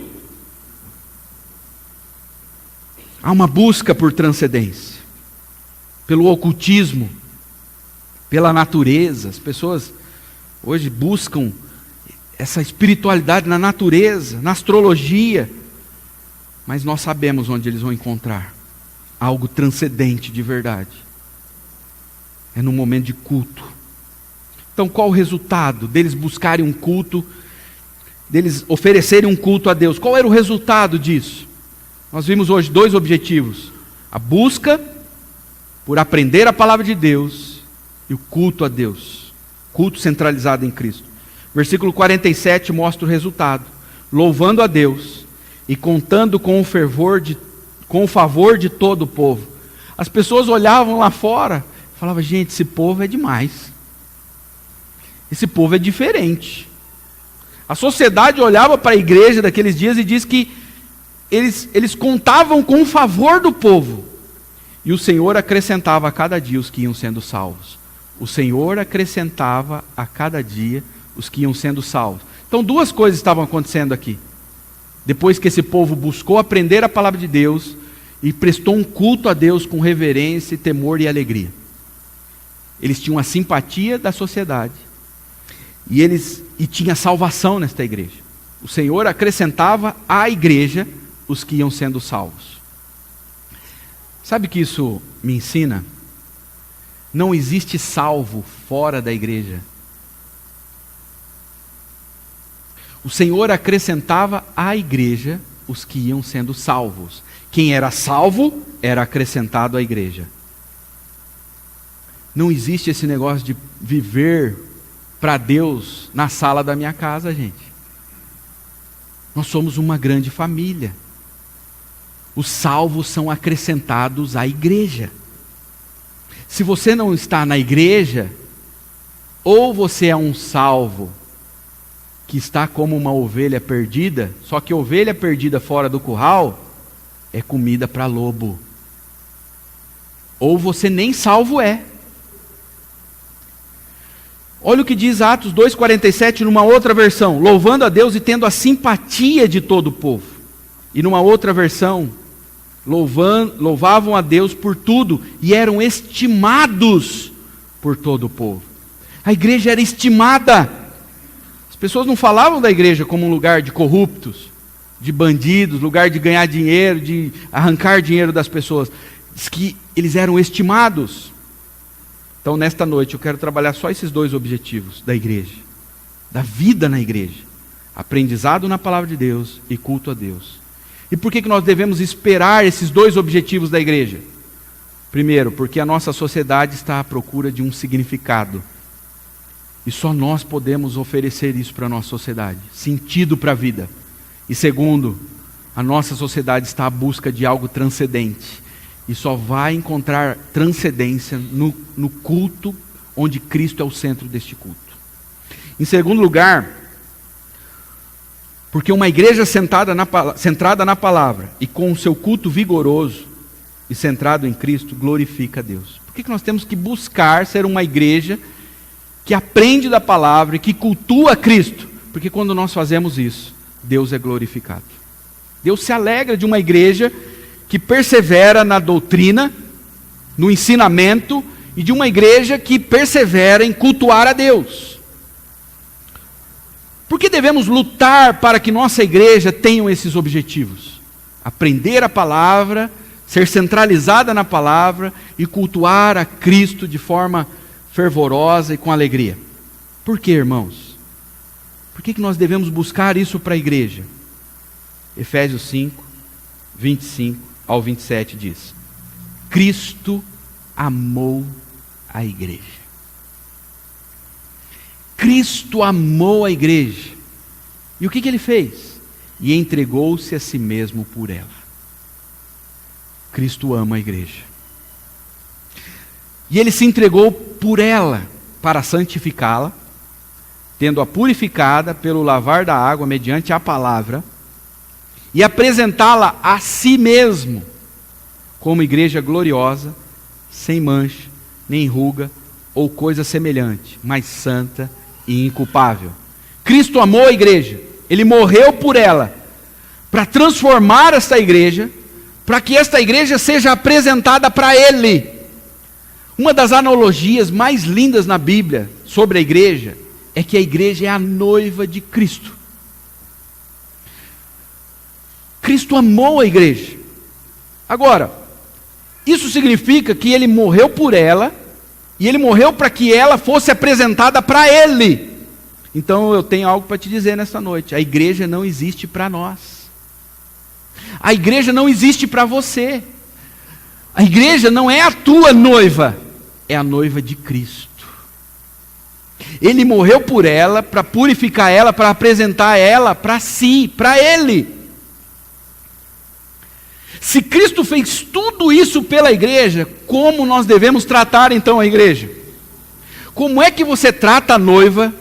Há uma busca por transcendência, pelo ocultismo, pela natureza. As pessoas hoje buscam essa espiritualidade na natureza, na astrologia. Mas nós sabemos onde eles vão encontrar algo transcendente de verdade. É no momento de culto. Então, qual o resultado deles buscarem um culto, deles oferecerem um culto a Deus? Qual era o resultado disso? Nós vimos hoje 2 objetivos: a busca por aprender a palavra de Deus e o culto a Deus, culto centralizado em Cristo. Versículo 47 mostra o resultado: louvando a Deus e contando com o favor de todo o povo. As pessoas olhavam lá fora e falavam: gente, esse povo é demais. Esse povo é diferente. A sociedade olhava para a igreja daqueles dias e diz que eles contavam com o favor do povo. E o Senhor acrescentava a cada dia os que iam sendo salvos. O Senhor acrescentava a cada dia os que iam sendo salvos. Então 2 coisas estavam acontecendo aqui. Depois que esse povo buscou aprender a palavra de Deus e prestou um culto a Deus com reverência, temor e alegria. Eles tinham a simpatia da sociedade. E tinha salvação nesta igreja. O Senhor acrescentava à igreja os que iam sendo salvos. Sabe o que isso me ensina? Não existe salvo fora da igreja. O Senhor acrescentava à igreja os que iam sendo salvos. Quem era salvo era acrescentado à igreja. Não existe esse negócio de viver para Deus na sala da minha casa, gente. Nós somos uma grande família. Os salvos são acrescentados à igreja. Se você não está na igreja, ou você é um salvo que está como uma ovelha perdida, só que ovelha perdida fora do curral é comida para lobo. Ou você nem salvo é. Olha o que diz Atos 2,47 numa outra versão: louvando a Deus e tendo a simpatia de todo o povo. E numa outra versão, louvavam a Deus por tudo e eram estimados por todo o povo. A igreja era estimada. As pessoas não falavam da igreja como um lugar de corruptos, de bandidos, lugar de ganhar dinheiro, de arrancar dinheiro das pessoas. Diz que eles eram estimados. Então, nesta noite, eu quero trabalhar só esses 2 objetivos da igreja. da vida na igreja. Aprendizado na palavra de Deus e culto a Deus. E por que nós devemos esperar esses dois objetivos da igreja? Primeiro, porque a nossa sociedade está à procura de um significado. E só nós podemos oferecer isso para a nossa sociedade. Sentido para a vida. E segundo, a nossa sociedade está à busca de algo transcendente. E só vai encontrar transcendência no culto onde Cristo é o centro deste culto. Em segundo lugar, porque uma igreja centrada na palavra e com o seu culto vigoroso e centrado em Cristo, glorifica a Deus. Por que nós temos que buscar ser uma igreja que aprende da palavra e que cultua Cristo? Porque quando nós fazemos isso, Deus é glorificado. Deus se alegra de uma igreja que persevera na doutrina, no ensinamento, e de uma igreja que persevera em cultuar a Deus. Por que devemos lutar para que nossa igreja tenha esses objetivos? Aprender a palavra, ser centralizada na palavra e cultuar a Cristo de forma fervorosa e com alegria. Por que, irmãos? Por que nós devemos buscar isso para a igreja? Efésios 5, 25 ao 27 diz: Cristo amou a igreja. Cristo amou a igreja. E o que ele fez? E entregou-se a si mesmo por ela. Cristo ama a igreja. E ele se entregou por ela para santificá-la, tendo-a purificada pelo lavar da água mediante a palavra, e apresentá-la a si mesmo como igreja gloriosa, sem mancha, nem ruga ou coisa semelhante, mas santa e inculpável. Cristo amou a igreja, ele morreu por ela, para transformar esta igreja, para que esta igreja seja apresentada para ele. Uma das analogias mais lindas na Bíblia sobre a igreja é que a igreja é a noiva de Cristo. Cristo amou a igreja. Agora, isso significa que ele morreu por ela, e ele morreu para que ela fosse apresentada para ele. Então eu tenho algo para te dizer nesta noite: a igreja não existe para nós. A igreja não existe para você. A igreja não é a tua noiva, é a noiva de Cristo. Ele morreu por ela, para purificar ela, para apresentar ela para si, para ele. Se Cristo fez tudo isso pela igreja, como nós devemos tratar então a igreja? Como é que você trata a noiva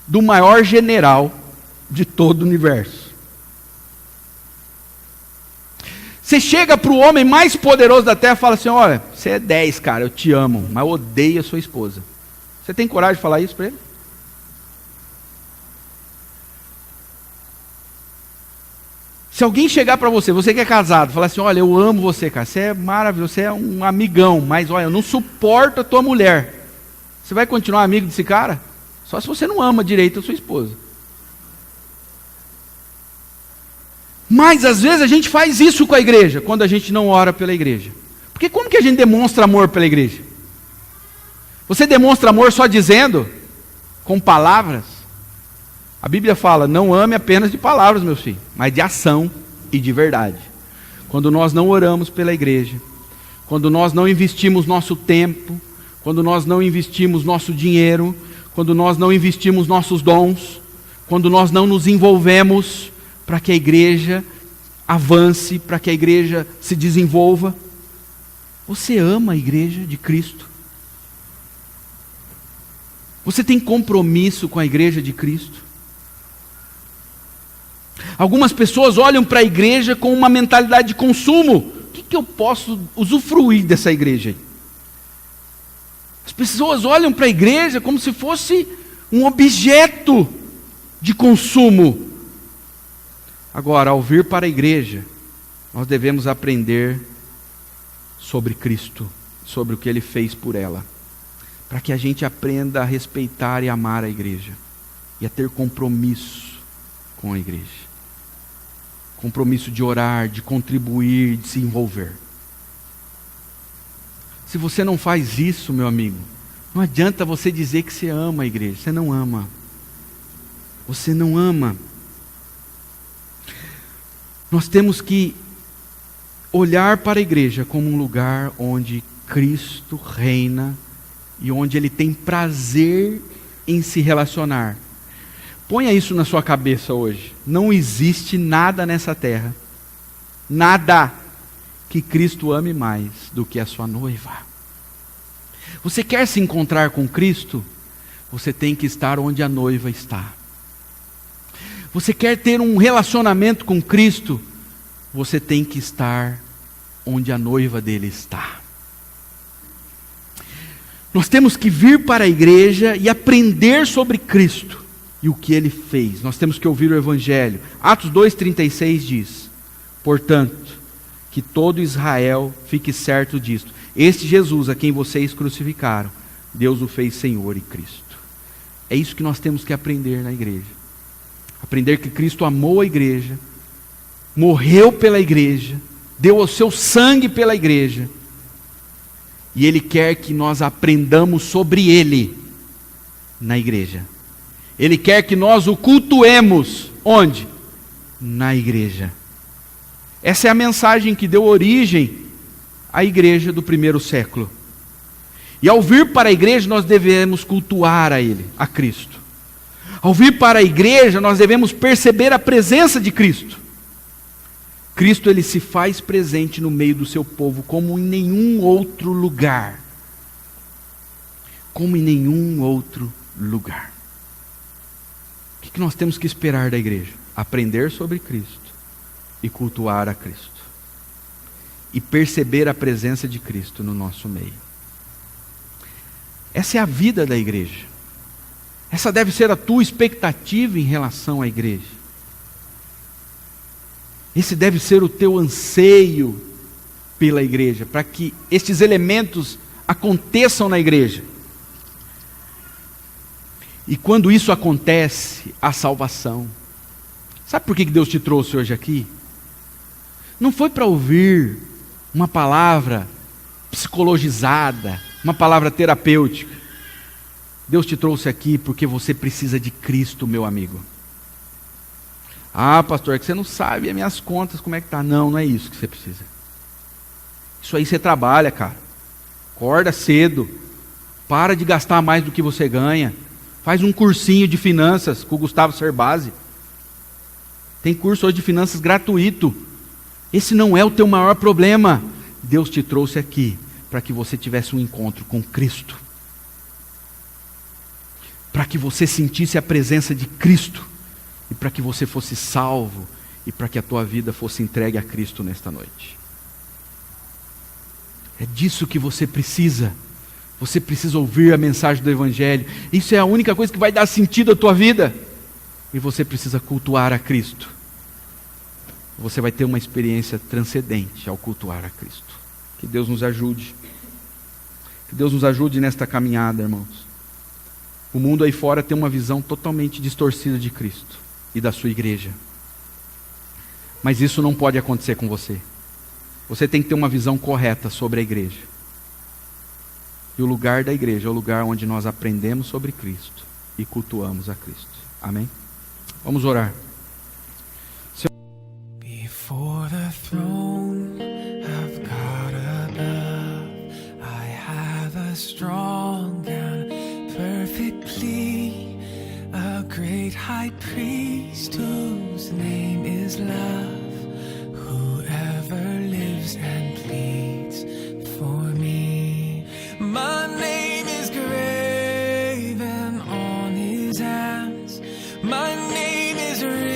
do maior general de todo o universo? Você chega para o homem mais poderoso da terra e fala assim: olha, você é 10, cara, eu te amo, mas eu odeio a sua esposa. Você tem coragem de falar isso para ele? Se alguém chegar para você, você que é casado, falar assim: olha, eu amo você, cara, você é maravilhoso, você é um amigão, mas olha, eu não suporto a tua mulher. Você vai continuar amigo desse cara? Só se você não ama direito a sua esposa. Mas às vezes a gente faz isso com a igreja, quando a gente não ora pela igreja. Porque como que a gente demonstra amor pela igreja? Você demonstra amor só dizendo? Com palavras? A Bíblia fala: não ame apenas de palavras, meus filhos, mas de ação e de verdade. Quando nós não oramos pela igreja, quando nós não investimos nosso tempo, quando nós não investimos nosso dinheiro, quando nós não investimos nossos dons, quando nós não nos envolvemos para que a igreja avance, para que a igreja se desenvolva. Você ama a igreja de Cristo? Você tem compromisso com a igreja de Cristo? Algumas pessoas olham para a igreja com uma mentalidade de consumo. O que eu posso usufruir dessa igreja aí? As pessoas olham para a igreja como se fosse um objeto de consumo. Agora, ao vir para a igreja, nós devemos aprender sobre Cristo, sobre o que Ele fez por ela, para que a gente aprenda a respeitar e amar a igreja, e a ter compromisso com a igreja. Compromisso de orar, de contribuir, de se envolver. Se você não faz isso, meu amigo, não adianta você dizer que você ama a igreja, você não ama. Você não ama. Nós temos que olhar para a igreja como um lugar onde Cristo reina e onde Ele tem prazer em se relacionar. Ponha isso na sua cabeça hoje. Não existe nada nessa terra, nada que Cristo ame mais do que a sua noiva. Você quer se encontrar com Cristo? Você tem que estar onde a noiva está. Você quer ter um relacionamento com Cristo? Você tem que estar onde a noiva dele está. Nós temos que vir para a igreja e aprender sobre Cristo e o que Ele fez. Nós temos que ouvir o Evangelho. Atos 2,36 diz: portanto, que todo Israel fique certo disto. Este Jesus a quem vocês crucificaram, Deus o fez Senhor e Cristo. É isso que nós temos que aprender na igreja. Aprender que Cristo amou a igreja, morreu pela igreja, deu o seu sangue pela igreja, e Ele quer que nós aprendamos sobre Ele na igreja. Ele quer que nós o cultuemos. Onde? Na igreja. Essa é a mensagem que deu origem à igreja do primeiro século. E ao vir para a igreja nós devemos cultuar a Ele, a Cristo. Ao vir para a igreja nós devemos perceber a presença de Cristo. Cristo, Ele se faz presente no meio do seu povo como em nenhum outro lugar. Como em nenhum outro lugar. O que nós temos que esperar da igreja? Aprender sobre Cristo e cultuar a Cristo. E perceber a presença de Cristo no nosso meio. Essa é a vida da igreja. Essa deve ser a tua expectativa em relação à igreja. Esse deve ser o teu anseio pela igreja, para que estes elementos aconteçam na igreja. E quando isso acontece, há salvação. Sabe por que Deus te trouxe hoje aqui? Não foi para ouvir uma palavra psicologizada, uma palavra terapêutica. Deus te trouxe aqui porque você precisa de Cristo, meu amigo. Ah, pastor, é que você não sabe as minhas contas, como é que tá? Não, não é isso que você precisa. Isso aí você trabalha, cara. Acorda cedo. Para de gastar mais do que você ganha. Faz um cursinho de finanças com o Gustavo Cerbasi. Tem curso hoje de finanças gratuito. Esse não é o teu maior problema. Deus te trouxe aqui para que você tivesse um encontro com Cristo. Para que você sentisse a presença de Cristo, e para que você fosse salvo, e para que a tua vida fosse entregue a Cristo nesta noite. É disso que você precisa. Você precisa ouvir a mensagem do Evangelho. Isso é a única coisa que vai dar sentido à tua vida. E você precisa cultuar a Cristo. Você vai ter uma experiência transcendente ao cultuar a Cristo. Que Deus nos ajude. Que Deus nos ajude nesta caminhada, irmãos. O mundo aí fora tem uma visão totalmente distorcida de Cristo e da sua igreja. Mas isso não pode acontecer com você. Você tem que ter uma visão correta sobre a igreja. E o lugar da igreja é o lugar onde nós aprendemos sobre Cristo e cultuamos a Cristo. Amém? Vamos orar. Before the throne of God above, I have a strong and perfect plea, a great high priest whose name is love, whoever lives and pleads for me. My name is graven on his hands, my name is written